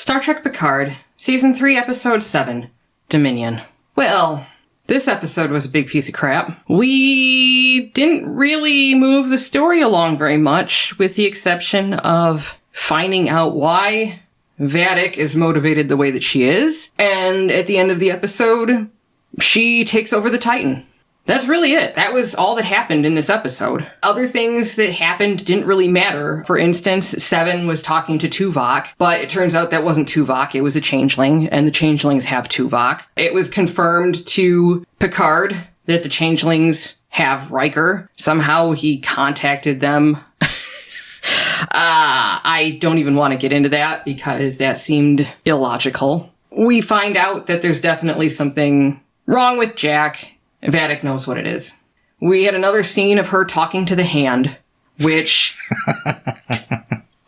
Star Trek Picard, Season 3, Episode 7, Dominion. Well, this episode was a big piece of crap. We didn't really move the story along very much, with the exception of finding out why Vadic is motivated the way that she is. And at the end of the episode, she takes over the Titan. That's really it. That was all that happened in this episode. Other things that happened didn't really matter. For instance, Seven was talking to Tuvok, but it turns out that wasn't Tuvok, it was a Changeling, and the Changelings have Tuvok. It was confirmed to Picard that the Changelings have Riker. Somehow he contacted them. I don't even want to get into that because that seemed illogical. We find out that there's definitely something wrong with Jack. Vadic knows what it is. We had another scene of her talking to the Hand, which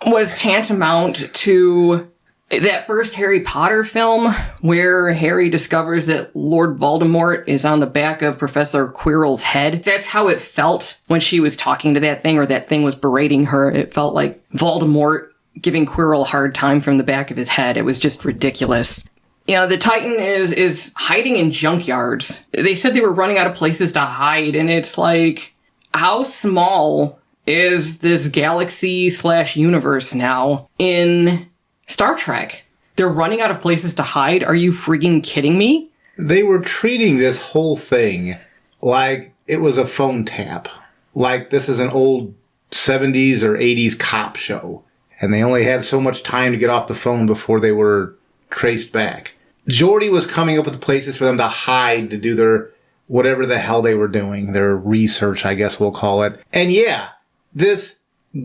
was tantamount to that first Harry Potter film where Harry discovers that Lord Voldemort is on the back of Professor Quirrell's head. That's how it felt when she was talking to that thing, or that thing was berating her. It felt like Voldemort giving Quirrell a hard time from the back of his head. It was just ridiculous. You know, the Titan is hiding in junkyards. They said they were running out of places to hide, and it's like, how small is this galaxy/universe now in Star Trek? They're running out of places to hide? Are you freaking kidding me? They were treating this whole thing like it was a phone tap. Like this is an old 70s or 80s cop show. And they only had so much time to get off the phone before they were traced back. Geordi was coming up with places for them to hide to do their whatever the hell they were doing, their research, I guess we'll call it. And yeah, this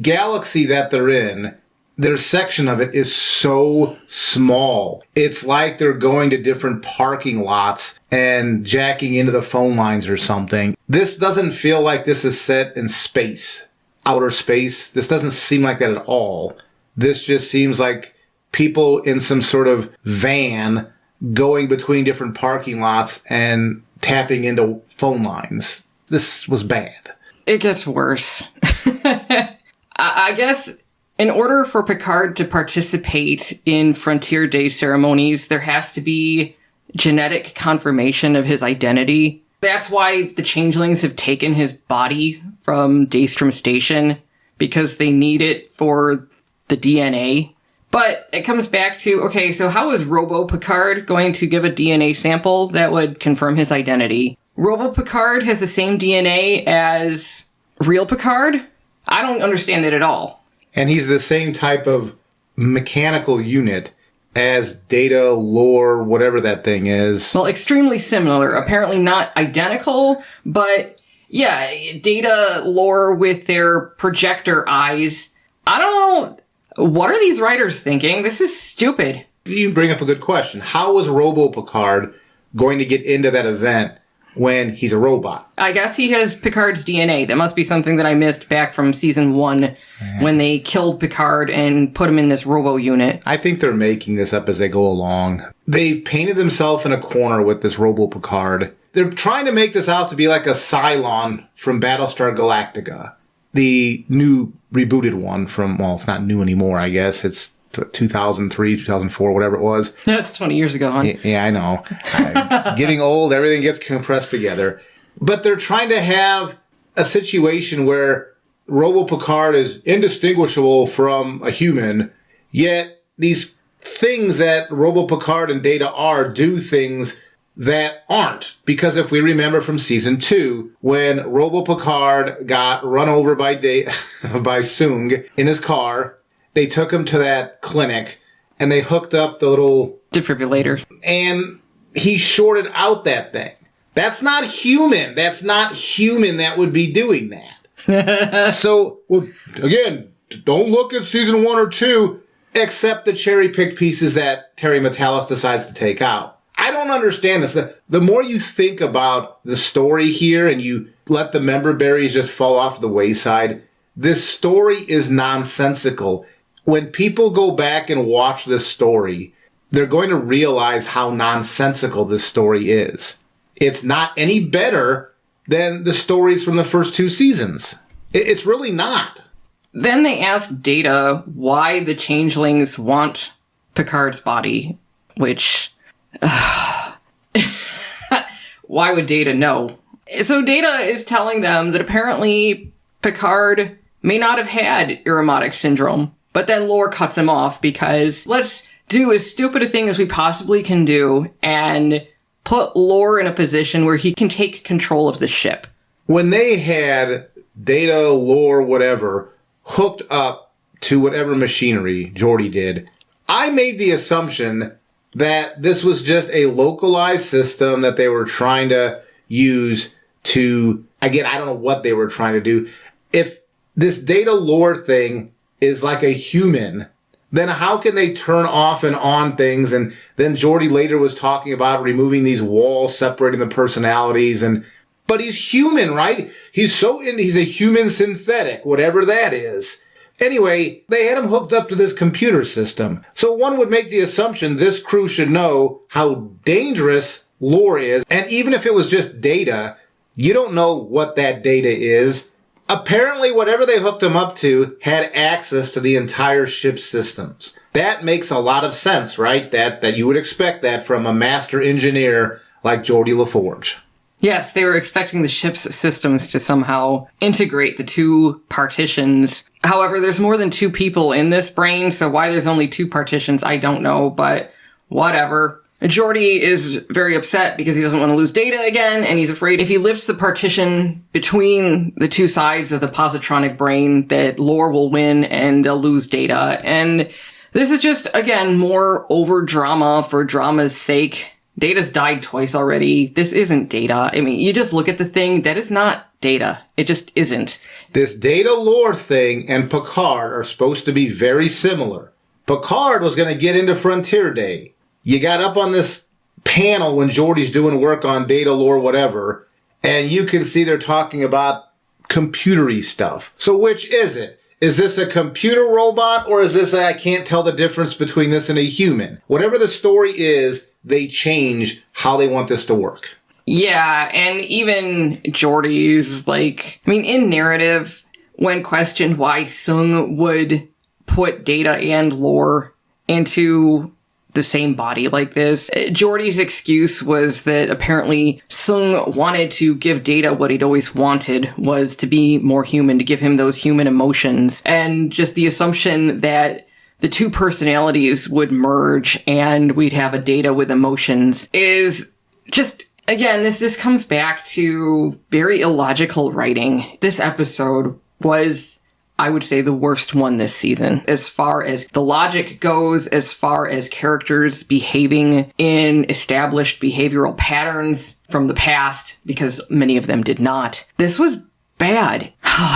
galaxy that they're in, their section of it is so small. It's like they're going to different parking lots and jacking into the phone lines or something. This doesn't feel like this is set in space, outer space. This doesn't seem like that at all. This just seems like people in some sort of van going between different parking lots and tapping into phone lines. This was bad. It gets worse. I guess in order for Picard to participate in Frontier Day ceremonies, there has to be genetic confirmation of his identity. That's why the Changelings have taken his body from Daystrom Station, because they need it for the DNA. But it comes back to, okay, so how is Robo Picard going to give a DNA sample that would confirm his identity? Robo Picard has the same DNA as real Picard? I don't understand it at all. And he's the same type of mechanical unit as Data, Lore, whatever that thing is. Well, extremely similar. Apparently not identical, but yeah, Data, Lore with their projector eyes. I don't know. What are these writers thinking? This is stupid. You bring up a good question. How was Robo Picard going to get into that event when he's a robot? I guess he has Picard's DNA. That must be something that I missed back from season 1 when they killed Picard and put him in this robo unit. I think they're making this up as they go along. They've painted themselves in a corner with this Robo Picard. They're trying to make this out to be like a Cylon from Battlestar Galactica. The new rebooted one from, well, it's not new anymore, I guess. It's 2003, 2004, whatever it was. That's 20 years ago, huh? Yeah, I know. Getting old, everything gets compressed together. But they're trying to have a situation where Robo Picard is indistinguishable from a human, yet these things that Robo Picard and Data are do things that aren't. Because if we remember from season 2, when Robo Picard got run over by by Soong in his car, they took him to that clinic and they hooked up the little defibrillator. And he shorted out that thing. That's not human. That's not human that would be doing that. So, well, again, don't look at season 1 or 2, except the cherry-picked pieces that Terry Matalas decides to take out. I don't understand this. The more you think about the story here and you let the member berries just fall off the wayside, this story is nonsensical. When people go back and watch this story, they're going to realize how nonsensical this story is. It's not any better than the stories from the first 2 seasons. It's really not. Then they ask Data why the Changelings want Picard's body, which... why would Data know? So Data is telling them that apparently Picard may not have had Irumodic syndrome, but then Lore cuts him off because let's do as stupid a thing as we possibly can do and put Lore in a position where he can take control of the ship. When they had Data, Lore, whatever, hooked up to whatever machinery Geordi did, I made the assumption that this was just a localized system that they were trying to use to, again, I don't know what they were trying to do. If this Data Lore thing is like a human, then how can they turn off and on things? And then Geordi later was talking about removing these walls separating the personalities, but he's human, right? He's a human synthetic, whatever that is. Anyway, they had him hooked up to this computer system. So one would make the assumption this crew should know how dangerous Lore is. And even if it was just Data, you don't know what that Data is. Apparently, whatever they hooked him up to had access to the entire ship's systems. That makes a lot of sense, right? That you would expect that from a master engineer like Geordi LaForge. Yes, they were expecting the ship's systems to somehow integrate the two partitions. However, there's more than two people in this brain, so why there's only two partitions, I don't know, but whatever. Geordi is very upset because he doesn't want to lose Data again, and he's afraid if he lifts the partition between the two sides of the positronic brain that Lore will win and they'll lose Data. And this is just, again, more over-drama for drama's sake. Data's died twice already. This isn't Data. I mean, you just look at the thing, that is not Data. It just isn't. This Data Lore thing and Picard are supposed to be very similar. Picard was going to get into Frontier Day. You got up on this panel when Geordi's doing work on Data Lore, whatever, and you can see they're talking about computery stuff. So which is it? Is this a computer robot, or is this I can't tell the difference between this and a human? Whatever the story is, they change how they want this to work. Yeah, and even Geordi's, in narrative, when questioned why Sung would put Data and Lore into the same body like this, Geordi's excuse was that apparently Sung wanted to give Data what he'd always wanted, was to be more human, to give him those human emotions, and just the assumption that the two personalities would merge and we'd have a Data with emotions is just, again, this comes back to very illogical writing. This episode was, I would say, the worst one this season, as far as the logic goes, as far as characters behaving in established behavioral patterns from the past, because many of them did not. This was bad.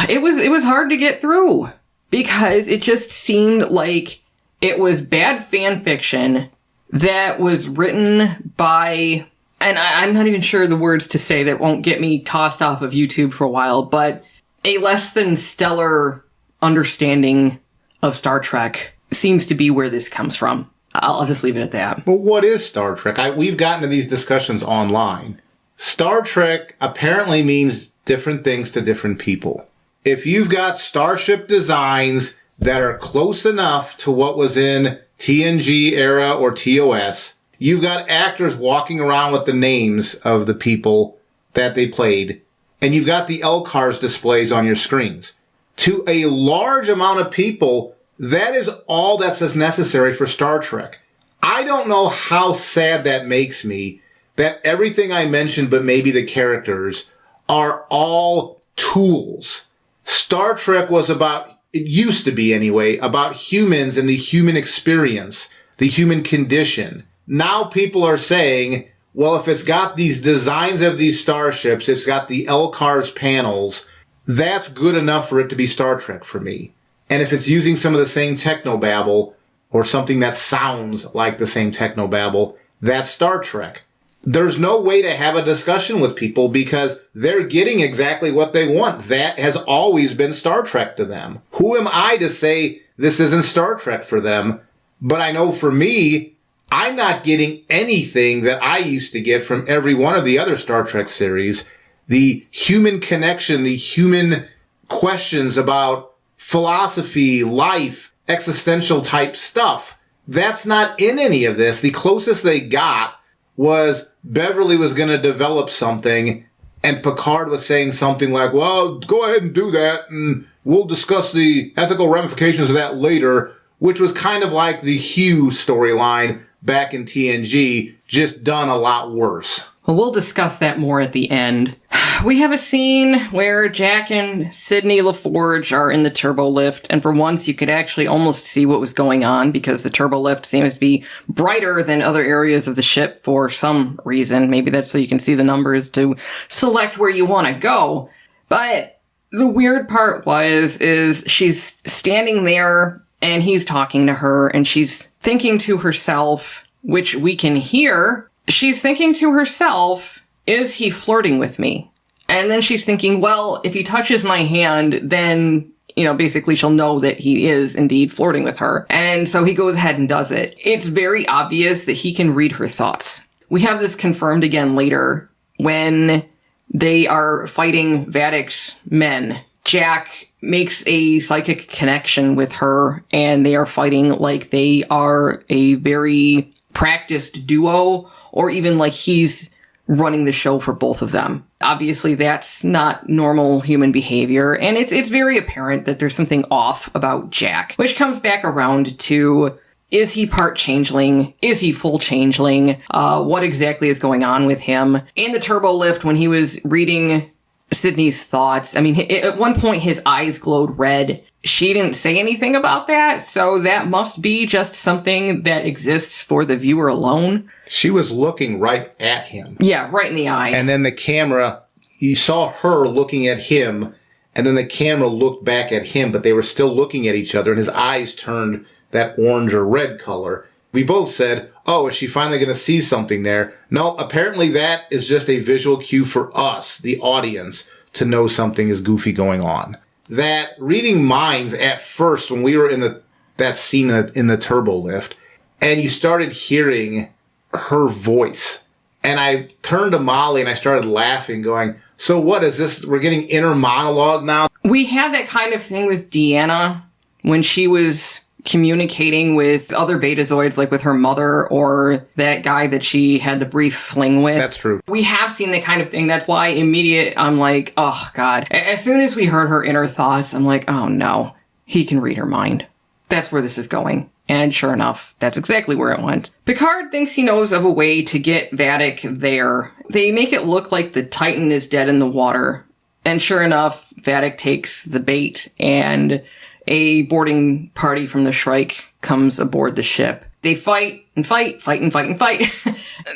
It was hard to get through, because it just seemed like it was bad fan fiction that was written by, and I'm not even sure the words to say that won't get me tossed off of YouTube for a while, but a less than stellar understanding of Star Trek seems to be where this comes from. I'll just leave it at that. But what is Star Trek? We've gotten to these discussions online. Star Trek apparently means different things to different people. If you've got starship designs that are close enough to what was in TNG era or TOS, you've got actors walking around with the names of the people that they played, and you've got the LCARS displays on your screens. To a large amount of people, that is all that's as necessary for Star Trek. I don't know how sad that makes me that everything I mentioned, but maybe the characters, are all tools. Star Trek was about, it used to be anyway, about humans and the human experience, the human condition. Now people are saying, well, if it's got these designs of these starships, it's got the LCARS panels, that's good enough for it to be Star Trek for me. And if it's using some of the same technobabble, or something that sounds like the same technobabble, that's Star Trek. There's no way to have a discussion with people because they're getting exactly what they want. That has always been Star Trek to them. Who am I to say this isn't Star Trek for them? But I know for me, I'm not getting anything that I used to get from every one of the other Star Trek series. The human connection, the human questions about philosophy, life, existential type stuff. that's not in any of this. The closest they got was Beverly was going to develop something, and Picard was saying something like, well, go ahead and do that, and we'll discuss the ethical ramifications of that later, which was kind of like the Hugh storyline back in TNG, just done a lot worse. Well, we'll discuss that more at the end. We have a scene where Jack and Sidney LaForge are in the turbo lift, and for once you could actually almost see what was going on because the turbo lift seems to be brighter than other areas of the ship for some reason. Maybe that's so you can see the numbers to select where you want to go. But the weird part is she's standing there and he's talking to her and she's thinking to herself, which we can hear, she's thinking to herself, is he flirting with me? And then she's thinking, well, if he touches my hand, then, basically she'll know that he is indeed flirting with her. And so he goes ahead and does it. It's very obvious that he can read her thoughts. We have this confirmed again later when they are fighting Vadic's men. Jack makes a psychic connection with her, and they are fighting like they are a very practiced duo, or even like he's running the show for both of them. Obviously, that's not normal human behavior, and it's very apparent that there's something off about Jack, which comes back around to, is he part changeling? Is he full changeling? What exactly is going on with him? In the turbo lift, when he was reading Sidney's thoughts, at one point his eyes glowed red. She didn't say anything about that, so that must be just something that exists for the viewer alone. She was looking right at him. Yeah, right in the eye. And then the camera, you saw her looking at him, and then the camera looked back at him, but they were still looking at each other, and his eyes turned that orange or red color. We both said, oh, is she finally going to see something there? No, apparently that is just a visual cue for us, the audience, to know something is goofy going on. That reading minds at first, when we were in that scene in the turbo lift, and you started hearing her voice, and I turned to Molly and I started laughing, going, so what is this? We're getting inner monologue now? We had that kind of thing with Deanna when she was communicating with other Betazoids, like with her mother or that guy that she had the brief fling with. That's true. We have seen that kind of thing. That's why I'm like, oh God. As soon as we heard her inner thoughts, I'm like, oh no, he can read her mind. That's where this is going. And sure enough, that's exactly where it went. Picard thinks he knows of a way to get Vadic there. They make it look like the Titan is dead in the water. And sure enough, Vadic takes the bait and a boarding party from the Shrike comes aboard the ship. They fight and fight.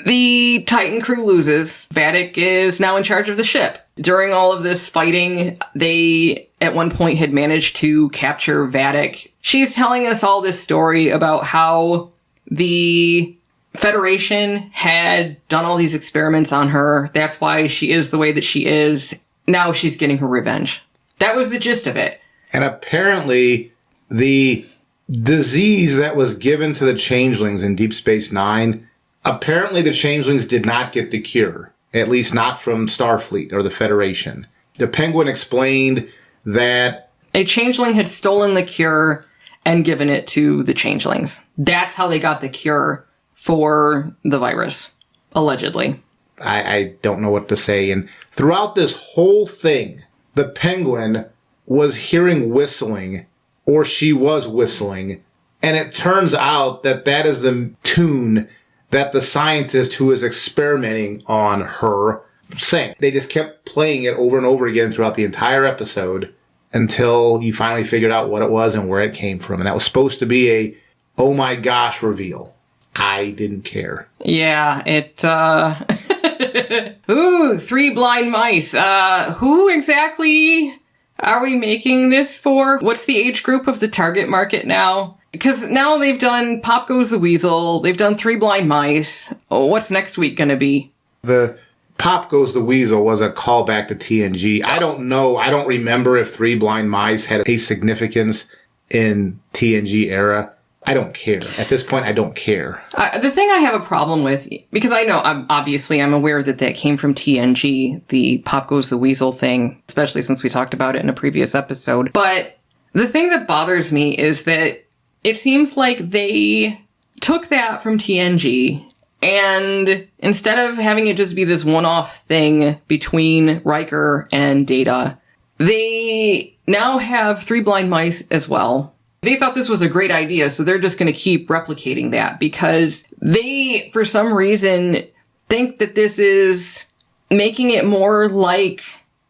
The Titan crew loses. Vadic is now in charge of the ship. During all of this fighting, they at one point had managed to capture Vadic. She's telling us all this story about how the Federation had done all these experiments on her. That's why she is the way that she is. Now she's getting her revenge. That was the gist of it. And apparently, the disease that was given to the Changelings in Deep Space Nine, apparently the Changelings did not get the cure. At least not from Starfleet or the Federation. The Penguin explained that a Changeling had stolen the cure and given it to the Changelings. That's how they got the cure for the virus, allegedly. I don't know what to say. And throughout this whole thing, the Penguin was hearing whistling, or she was whistling, and it turns out that that is the tune that the scientist who is experimenting on her sang. They just kept playing it over and over again throughout the entire episode until you finally figured out what it was and where it came from. And that was supposed to be a, oh my gosh, reveal. I didn't care. Yeah, Ooh, 3 blind mice. Who exactly are we making this for? What's the age group of the target market now? Because now they've done Pop Goes the Weasel, they've done 3 blind mice. Oh, what's next week gonna be? The Pop Goes the Weasel was a callback to TNG. I don't know. I don't remember if 3 blind mice had a significance in TNG era. I don't care. At this point, I don't care. The thing I have a problem with, because I know, I'm aware that came from TNG, the Pop Goes the Weasel thing, especially since we talked about it in a previous episode. But the thing that bothers me is that it seems like they took that from TNG, and instead of having it just be this one-off thing between Riker and Data, they now have 3 blind mice as well. They thought this was a great idea, so they're just going to keep replicating that because they, for some reason, think that this is making it more like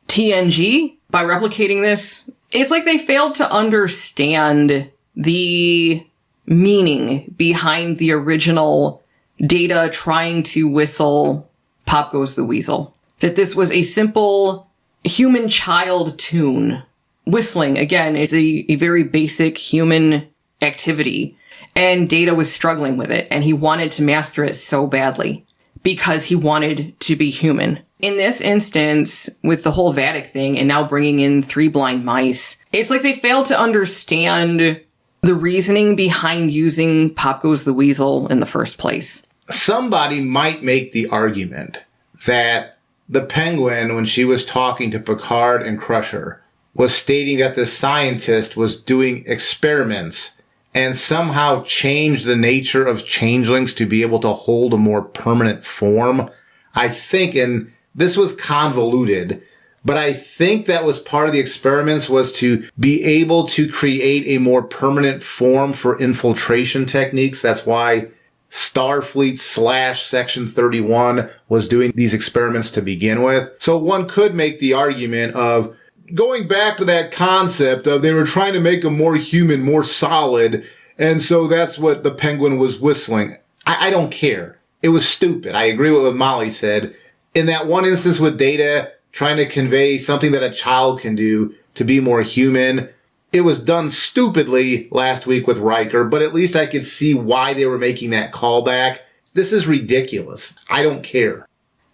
TNG by replicating this. It's like they failed to understand the meaning behind the original Data trying to whistle Pop Goes the Weasel. That this was a simple human child tune. Whistling, again, is a very basic human activity. And Data was struggling with it, and he wanted to master it so badly because he wanted to be human. In this instance, with the whole Vadic thing and now bringing in 3 blind mice, it's like they failed to understand the reasoning behind using Pop Goes the Weasel in the first place. Somebody might make the argument that the Penguin, when she was talking to Picard and Crusher, was stating that the scientist was doing experiments and somehow changed the nature of changelings to be able to hold a more permanent form. I think, and this was convoluted, but I think that was part of the experiments, was to be able to create a more permanent form for infiltration techniques. That's why Starfleet / Section 31 was doing these experiments to begin with. So one could make the argument of going back to that concept of they were trying to make them more human, more solid, and so that's what the Penguin was whistling. I don't care. It was stupid. I agree with what Molly said. In that one instance with Data trying to convey something that a child can do to be more human, it was done stupidly last week with Riker, but at least I could see why they were making that callback. This is ridiculous. I don't care.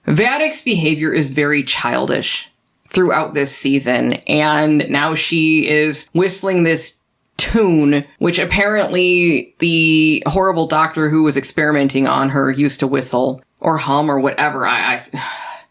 Vadic's behavior is very childish throughout this season, and now she is whistling this tune, which apparently the horrible doctor who was experimenting on her used to whistle or hum or whatever.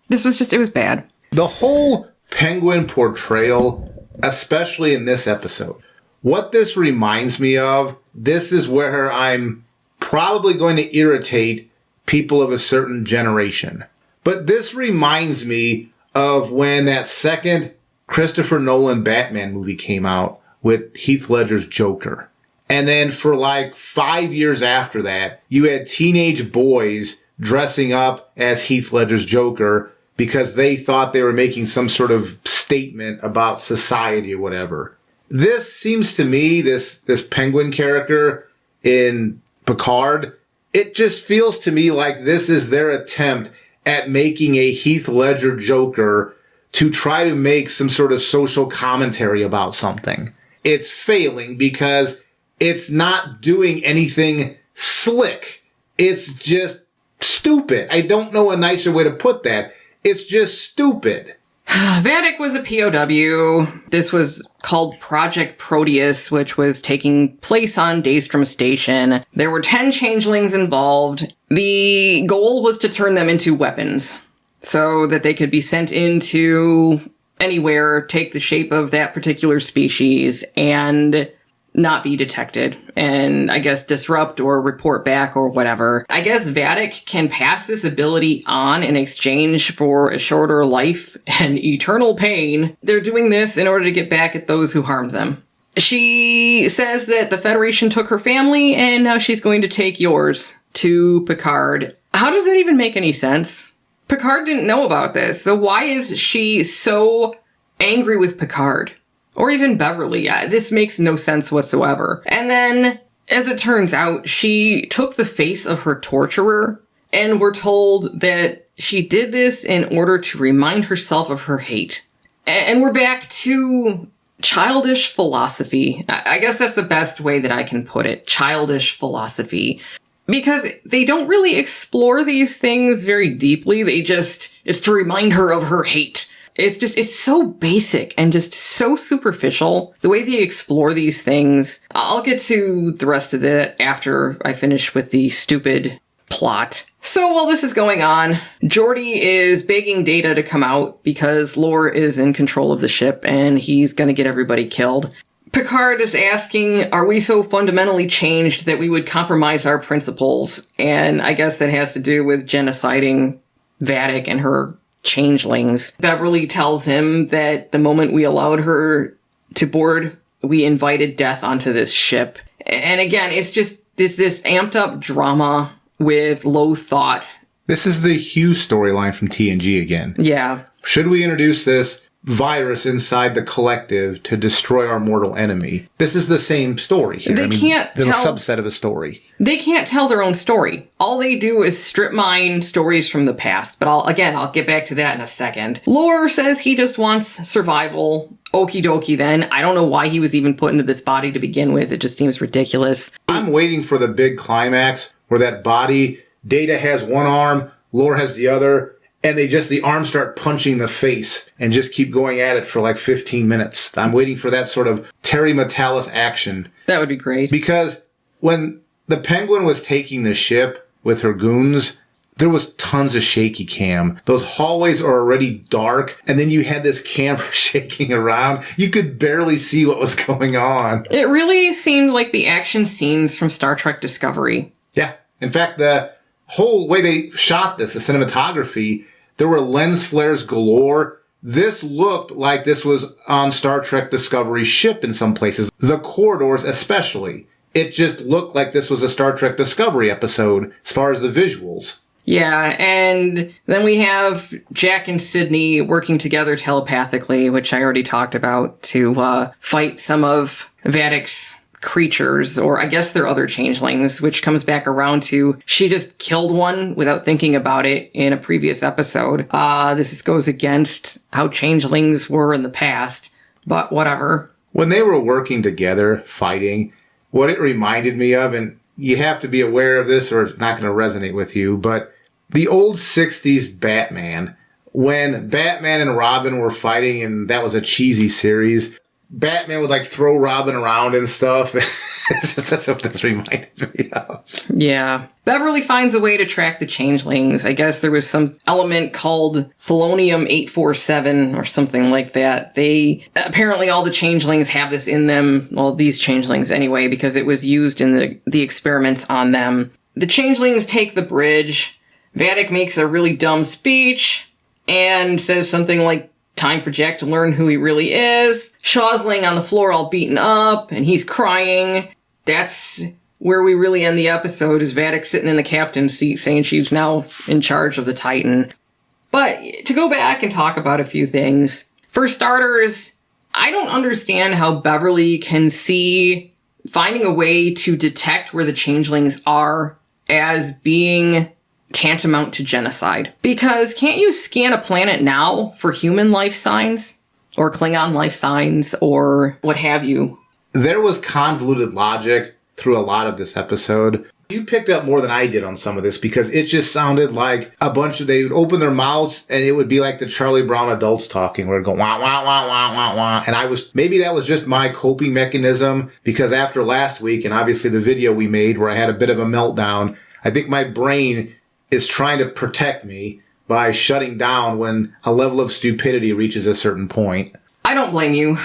This was just, it was bad. The whole Penguin portrayal, especially in this episode, what this reminds me of, this is where I'm probably going to irritate people of a certain generation. But this reminds me of when that second Christopher Nolan Batman movie came out with Heath Ledger's Joker. And then for like 5 years after that, you had teenage boys dressing up as Heath Ledger's Joker because they thought they were making some sort of statement about society or whatever. This seems to me, this Penguin character in Picard, it just feels to me like this is their attempt at making a Heath Ledger Joker to try to make some sort of social commentary about something. It's failing because it's not doing anything slick. It's just stupid. I don't know a nicer way to put that. It's just stupid. Vadic was a POW. This was called Project Proteus, which was taking place on Daystrom Station. There were 10 changelings involved. The goal was to turn them into weapons so that they could be sent into anywhere, take the shape of that particular species, and not be detected, and I guess disrupt or report back or whatever. I guess Vadic can pass this ability on in exchange for a shorter life and eternal pain. They're doing this in order to get back at those who harmed them. She says that the Federation took her family and now she's going to take yours to Picard. How does that even make any sense? Picard didn't know about this, so why is she so angry with Picard? Or even Beverly. This makes no sense whatsoever. And then, as it turns out, she took the face of her torturer, and we're told that she did this in order to remind herself of her hate. And we're back to childish philosophy. I guess that's the best way that I can put it. Childish philosophy. Because they don't really explore these things very deeply. It's to remind her of her hate. It's so basic and just so superficial. The way they explore these things. I'll get to the rest of it after I finish with the stupid plot. So while this is going on, Geordi is begging Data to come out because Lore is in control of the ship and he's gonna get everybody killed. Picard is asking, are we so fundamentally changed that we would compromise our principles? And I guess that has to do with genociding Vadic and her changelings. Beverly tells him that the moment we allowed her to board, we invited death onto this ship. And again, it's just this amped up drama with low thought. This is the Hugh storyline from TNG again. Yeah. Should we introduce this virus inside the collective to destroy our mortal enemy? This is the same story here. They can't tell... a tell... subset of a story. They can't tell their own story. All they do is strip mine stories from the past. But I'll get back to that in a second. Lore says he just wants survival. Okie dokie then. I don't know why he was even put into this body to begin with. It just seems ridiculous. I'm waiting for the big climax where that body, Data has one arm, Lore has the other, and the arms start punching the face and just keep going at it for like 15 minutes. I'm waiting for that sort of Terry Metalis action. That would be great. Because when the Penguin was taking the ship with her goons, there was tons of shaky cam. Those hallways are already dark, and then you had this camera shaking around. You could barely see what was going on. It really seemed like the action scenes from Star Trek Discovery. Yeah. In fact, the whole way they shot this, the cinematography, there were lens flares galore. This looked like this was on Star Trek Discovery's ship in some places. The corridors especially. It just looked like this was a Star Trek Discovery episode as far as the visuals. Yeah, and then we have Jack and Sydney working together telepathically, which I already talked about, to fight some of Vadic's creatures, or I guess they're other changelings, which comes back around to she just killed one without thinking about it in a previous episode. This goes against how changelings were in the past, but whatever. When they were working together, fighting, what it reminded me of, and you have to be aware of this or it's not going to resonate with you, but the old 60s Batman, when Batman and Robin were fighting, and that was a cheesy series, Batman would like throw Robin around and stuff. That's what this reminded me of. Yeah. Beverly finds a way to track the changelings. I guess there was some element called Thelonium 847 or something like that. Apparently all the changelings have this in them. Well, these changelings anyway, because it was used in the experiments on them. The changelings take the bridge. Vadic makes a really dumb speech and says something like, time for Jack to learn who he really is. Shaw's laying on the floor all beaten up, and he's crying. That's where we really end the episode, is Vadic sitting in the captain's seat saying she's now in charge of the Titan. But to go back and talk about a few things. For starters, I don't understand how Beverly can see finding a way to detect where the changelings are as being tantamount to genocide. Because can't you scan a planet now for human life signs? Or Klingon life signs? Or what have you? There was convoluted logic through a lot of this episode. You picked up more than I did on some of this because it just sounded like they would open their mouths and it would be like the Charlie Brown adults talking where it'd go wah, wah, wah, wah, wah, wah. And maybe that was just my coping mechanism because after last week and obviously the video we made where I had a bit of a meltdown, I think my brain is trying to protect me by shutting down when a level of stupidity reaches a certain point. I don't blame you.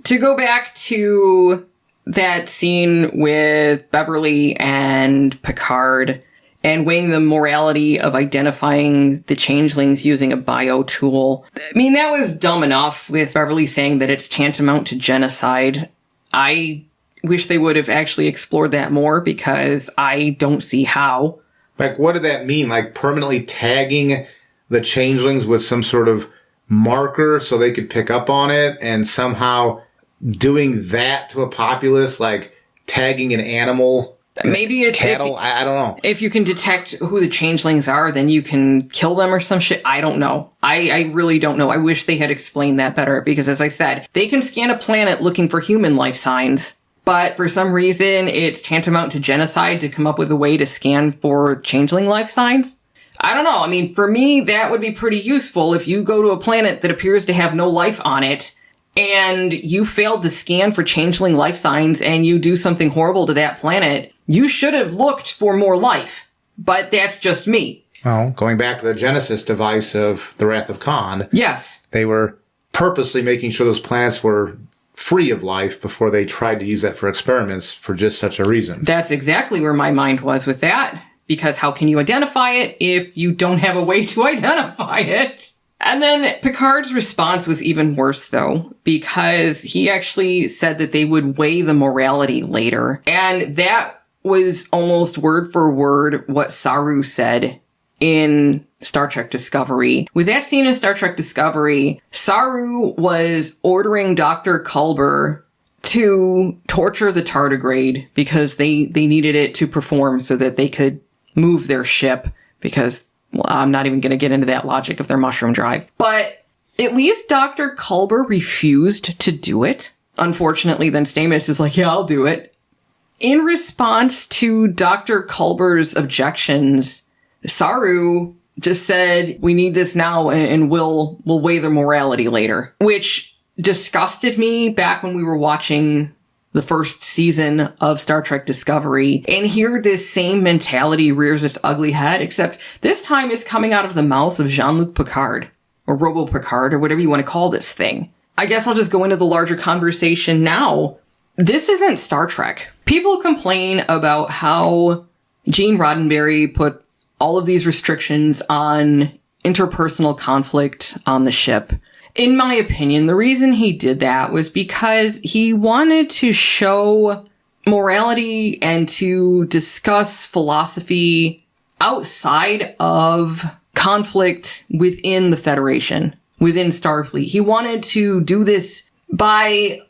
To go back to that scene with Beverly and Picard and weighing the morality of identifying the changelings using a bio tool. I mean, that was dumb enough with Beverly saying that it's tantamount to genocide. I wish they would have actually explored that more because I don't see how. Like, what did that mean? Like, permanently tagging the changelings with some sort of marker so they could pick up on it and somehow doing that to a populace, like tagging an animal, maybe it's cattle. I don't know. If you can detect who the changelings are, then you can kill them or some shit. I don't know. I really don't know. I wish they had explained that better because, as I said, they can scan a planet looking for human life signs. But for some reason, it's tantamount to genocide to come up with a way to scan for changeling life signs. I don't know. I mean, for me, that would be pretty useful if you go to a planet that appears to have no life on it and you failed to scan for changeling life signs and you do something horrible to that planet. You should have looked for more life. But that's just me. Well, going back to the Genesis device of the Wrath of Khan. Yes. They were purposely making sure those planets were free of life before they tried to use that for experiments for just such a reason. That's exactly where my mind was with that. Because how can you identify it if you don't have a way to identify it? And then Picard's response was even worse, though, because he actually said that they would weigh the morality later. And that was almost word for word what Saru said in Star Trek Discovery. With that scene in Star Trek Discovery, Saru was ordering Dr. Culber to torture the tardigrade because they needed it to perform so that they could move their ship because, well, I'm not even going to get into that logic of their mushroom drive. But at least Dr. Culber refused to do it. Unfortunately, then Stamets is like, yeah, I'll do it. In response to Dr. Culber's objections, Saru just said, we need this now and we'll weigh the morality later, which disgusted me back when we were watching the first season of Star Trek Discovery. And here this same mentality rears its ugly head, except this time it's coming out of the mouth of Jean-Luc Picard, or Robo Picard, or whatever you want to call this thing. I guess I'll just go into the larger conversation now. This isn't Star Trek. People complain about how Gene Roddenberry put all of these restrictions on interpersonal conflict on the ship. In my opinion, the reason he did that was because he wanted to show morality and to discuss philosophy outside of conflict within the Federation, within Starfleet. He wanted to do this by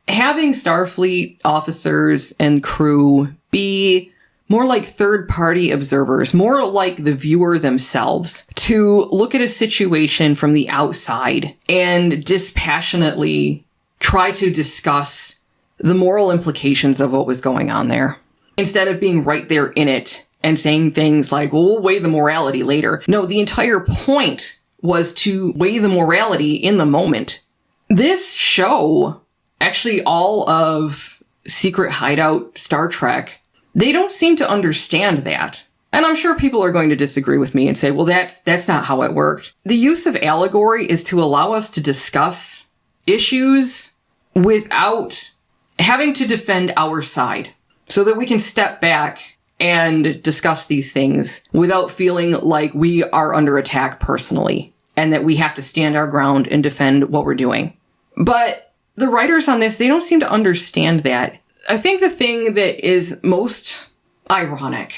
having Starfleet officers and crew be more like third-party observers, more like the viewer themselves, to look at a situation from the outside and dispassionately try to discuss the moral implications of what was going on there. Instead of being right there in it and saying things like, well, we'll weigh the morality later. No, the entire point was to weigh the morality in the moment. This show, actually all of Secret Hideout Star Trek, they don't seem to understand that. And I'm sure people are going to disagree with me and say, well, that's not how it worked. The use of allegory is to allow us to discuss issues without having to defend our side, so that we can step back and discuss these things without feeling like we are under attack personally and that we have to stand our ground and defend what we're doing. But the writers on this, they don't seem to understand that. I think the thing that is most ironic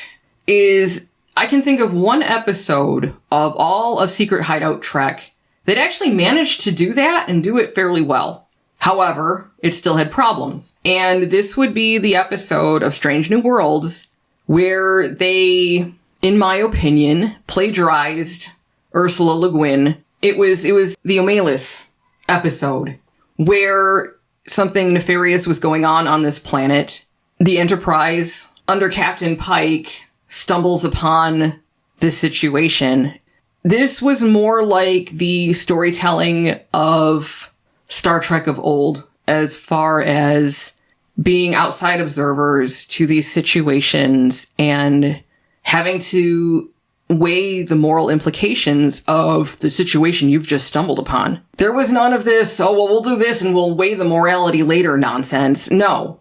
is I can think of one episode of all of Secret Hideout Trek that actually managed to do that and do it fairly well. However, it still had problems. And this would be the episode of Strange New Worlds where they, in my opinion, plagiarized Ursula Le Guin. It was the Omelis episode where something nefarious was going on this planet. The Enterprise, under Captain Pike, stumbles upon this situation. This was more like the storytelling of Star Trek of old, as far as being outside observers to these situations and having to weigh the moral implications of the situation you've just stumbled upon. There was none of this, oh, well, we'll do this and we'll weigh the morality later nonsense. No.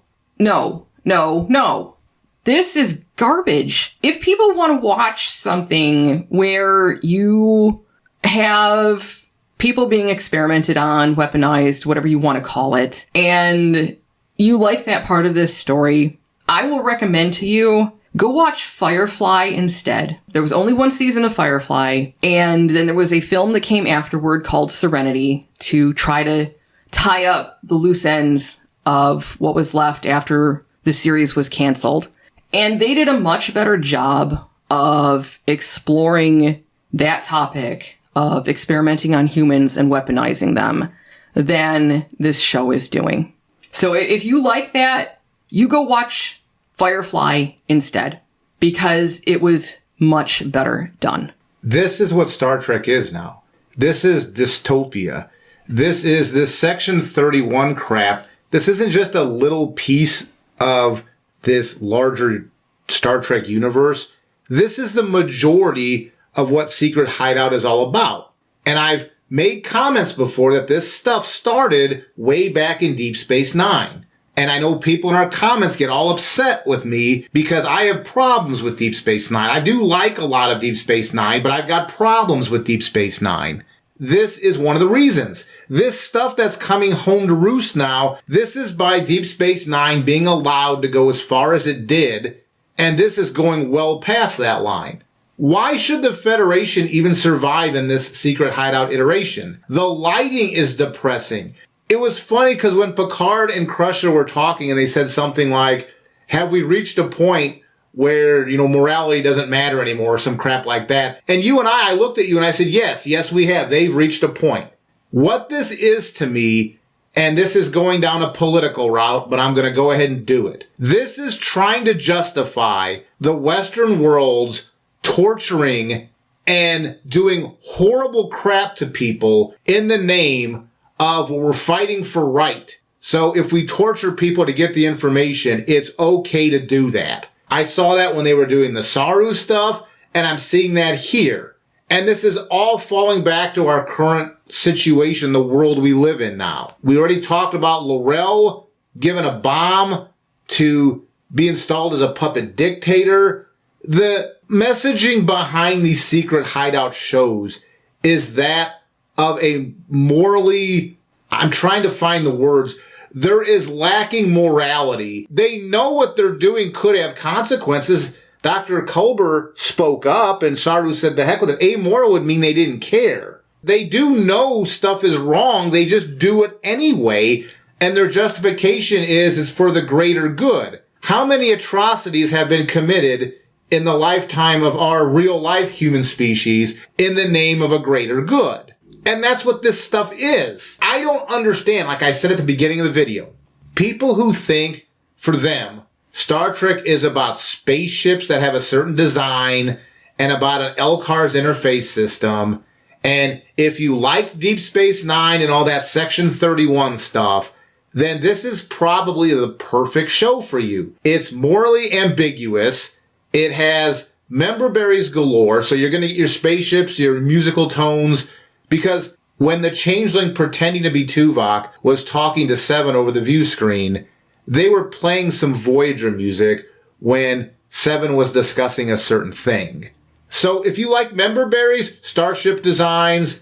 This is garbage. If people want to watch something where you have people being experimented on, weaponized, whatever you want to call it, and you like that part of this story, I will recommend to you, go watch Firefly instead. There was only one season of Firefly, and then there was a film that came afterward called Serenity to try to tie up the loose ends of what was left after the series was canceled. And they did a much better job of exploring that topic of experimenting on humans and weaponizing them than this show is doing. So if you like that, you go watch Firefly instead, because it was much better done. This is what Star Trek is now. This is dystopia. This is this Section 31 crap. This isn't just a little piece of this larger Star Trek universe. This is the majority of what Secret Hideout is all about. And I've made comments before that this stuff started way back in Deep Space Nine. And I know people in our comments get all upset with me because I have problems with Deep Space Nine. I do like a lot of Deep Space Nine, but I've got problems with Deep Space Nine. This is one of the reasons. This stuff that's coming home to roost now, this is by Deep Space Nine being allowed to go as far as it did, and this is going well past that line. Why should the Federation even survive in this secret hideout iteration? The lighting is depressing. It was funny because when Picard and Crusher were talking and they said something like, have we reached a point where, morality doesn't matter anymore or some crap like that? And you and I looked at you and I said, yes, we have. They've reached a point. What this is to me, and this is going down a political route, but I'm going to go ahead and do it. This is trying to justify the Western world's torturing and doing horrible crap to people in the name of we're fighting for right. So if we torture people to get the information, it's okay to do that. I saw that when they were doing the Saru stuff, and I'm seeing that here. And this is all falling back to our current situation, the world we live in now. We already talked about L'Rell given a bomb to be installed as a puppet dictator. The messaging behind these secret hideout shows is that of a morally, I'm trying to find the words, there is lacking morality. They know what they're doing could have consequences. Dr. Culber spoke up and Saru said the heck with it. Amoral would mean they didn't care. They do know stuff is wrong, they just do it anyway, and their justification is it's for the greater good. How many atrocities have been committed in the lifetime of our real-life human species in the name of a greater good? And that's what this stuff is. I don't understand, like I said at the beginning of the video, people who think, for them, Star Trek is about spaceships that have a certain design and about an LCARS interface system, and if you liked Deep Space Nine and all that Section 31 stuff, then this is probably the perfect show for you. It's morally ambiguous. It has member berries galore, so you're going to get your spaceships, your musical tones, because when the Changeling pretending to be Tuvok was talking to Seven over the view screen, they were playing some Voyager music when Seven was discussing a certain thing. So if you like member berries, starship designs,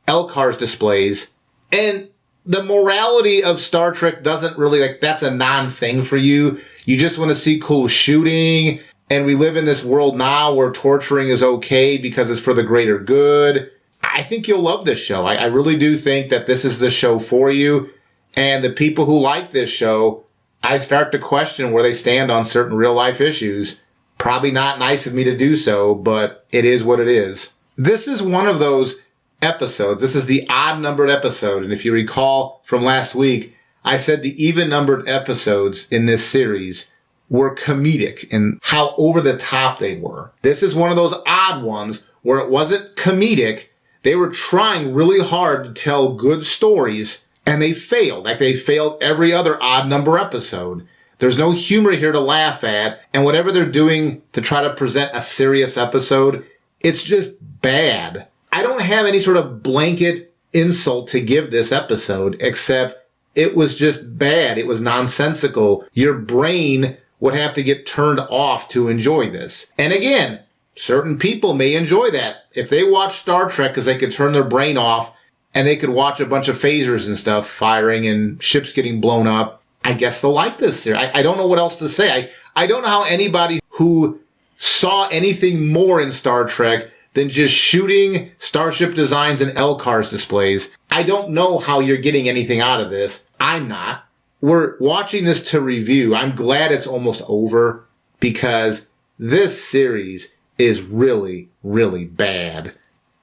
LCARS displays, and the morality of Star Trek doesn't really, that's a non-thing for you. You just want to see cool shooting, and we live in this world now where torturing is okay because it's for the greater good. I think you'll love this show. I really do think that this is the show for you. And the people who like this show, I start to question where they stand on certain real-life issues. Probably not nice of me to do so, but it is what it is. This is one of those episodes. This is the odd-numbered episode. And if you recall from last week, I said the even-numbered episodes in this series were comedic in how over the top they were. This is one of those odd ones where it wasn't comedic. They were trying really hard to tell good stories, and they failed. Like they failed every other odd number episode. There's no humor here to laugh at, and whatever they're doing to try to present a serious episode, it's just bad. I don't have any sort of blanket insult to give this episode, except it was just bad. It was nonsensical. Your brain would have to get turned off to enjoy this. And again, certain people may enjoy that. If they watch Star Trek because they could turn their brain off and they could watch a bunch of phasers and stuff firing and ships getting blown up, I guess they'll like this series. I don't know what else to say. I don't know how anybody who saw anything more in Star Trek than just shooting starship designs and LCARS displays, I don't know how you're getting anything out of this. I'm not. We're watching this to review. I'm glad it's almost over because this series is really, really bad.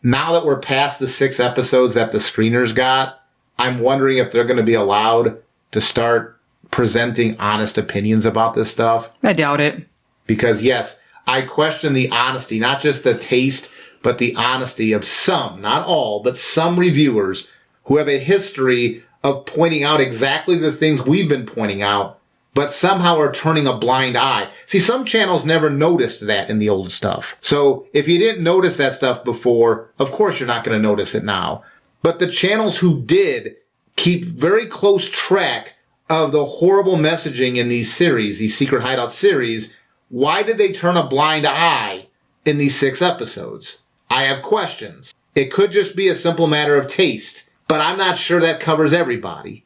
Now that we're past the 6 episodes that the screeners got, I'm wondering if they're going to be allowed to start presenting honest opinions about this stuff. I doubt it. Because yes, I question the honesty, not just the taste, but the honesty of some, not all, but some reviewers who have a history of pointing out exactly the things we've been pointing out, but somehow are turning a blind eye. See, some channels never noticed that in the old stuff. So if you didn't notice that stuff before, of course you're not going to notice it now. But the channels who did keep very close track of the horrible messaging in these series, these Secret Hideout series. Why did they turn a blind eye in these 6 episodes? I have questions. It could just be a simple matter of taste, but I'm not sure that covers everybody.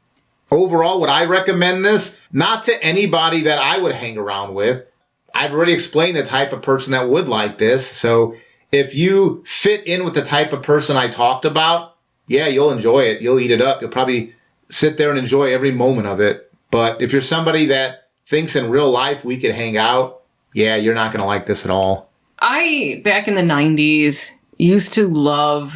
Overall, would I recommend this? Not to anybody that I would hang around with. I've already explained the type of person that would like this, so if you fit in with the type of person I talked about, yeah, you'll enjoy it. You'll eat it up. You'll probably sit there and enjoy every moment of it. But if you're somebody that thinks in real life we could hang out, yeah, you're not going to like this at all. I, back in the 90s, used to love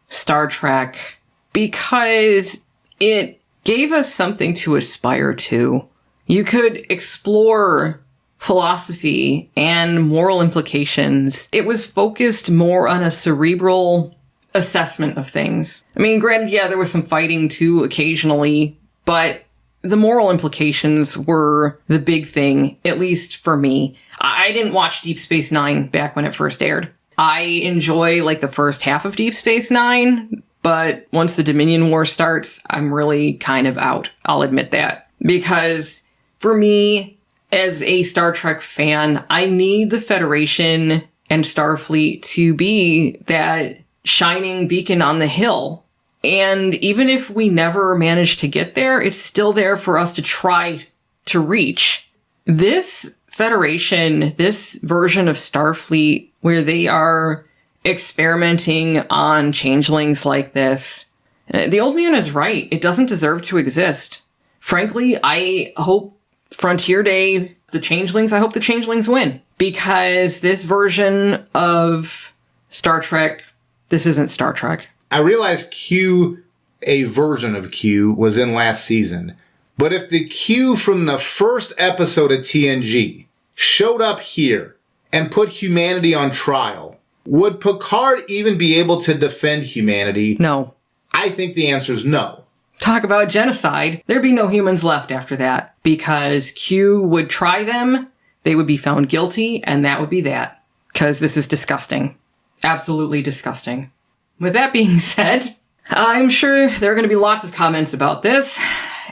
Star Trek because it gave us something to aspire to. You could explore philosophy and moral implications. It was focused more on a cerebral assessment of things. I mean, granted, yeah, there was some fighting too occasionally, but the moral implications were the big thing, at least for me. I didn't watch Deep Space Nine back when it first aired. I enjoy like the first half of Deep Space Nine, but once the Dominion War starts, I'm really kind of out. I'll admit that. Because for me, as a Star Trek fan, I need the Federation and Starfleet to be that shining beacon on the hill. And even if we never manage to get there, it's still there for us to try to reach. This Federation, this version of Starfleet, where they are experimenting on changelings like this, the old man is right. It doesn't deserve to exist. Frankly, I hope Frontier Day, the changelings, I hope the changelings win. Because this version of Star Trek, this isn't Star Trek. I realize Q, a version of Q, was in last season. But if the Q from the first episode of TNG showed up here and put humanity on trial, would Picard even be able to defend humanity? No. I think the answer is no. Talk about genocide. There'd be no humans left after that. Because Q would try them, they would be found guilty, and that would be that. Because this is disgusting. Absolutely disgusting. With that being said, I'm sure there are going to be lots of comments about this.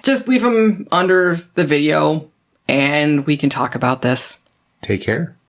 Just leave them under the video, and we can talk about this. Take care.